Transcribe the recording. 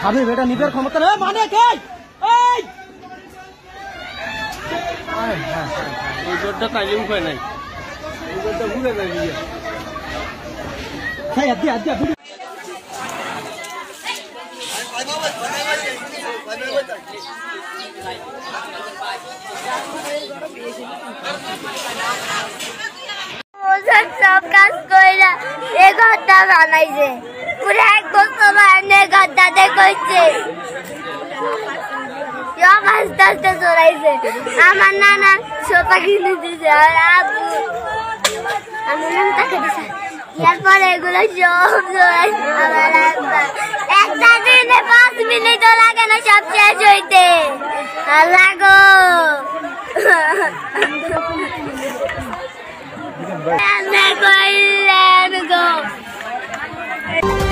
খাবে বেটা নিজের ক্ষমতা নেই মানে কে এই ওই জোরটা কাইলে উপায় নাই ওই জোরটা ভুলে যাই হ্যাঁ আদি আদি আদি সব কাজ কইরা এই ঘরটা বানাইছে পুরো 1 বছর বানাই ঘরটাতে কইছে সব আস্তে আস্তে চড়াইছে আমার নানা সোফা কিনে দিয়েছে আর আব্বু আমি নামটাকে দিছে এরপরে এগুলো সব চড়াইছে আমার আব্বা একটা দিনে 5 মিনিটও লাগে না সব শেষ হইতে আল্লাহ গো I'm not going to let go.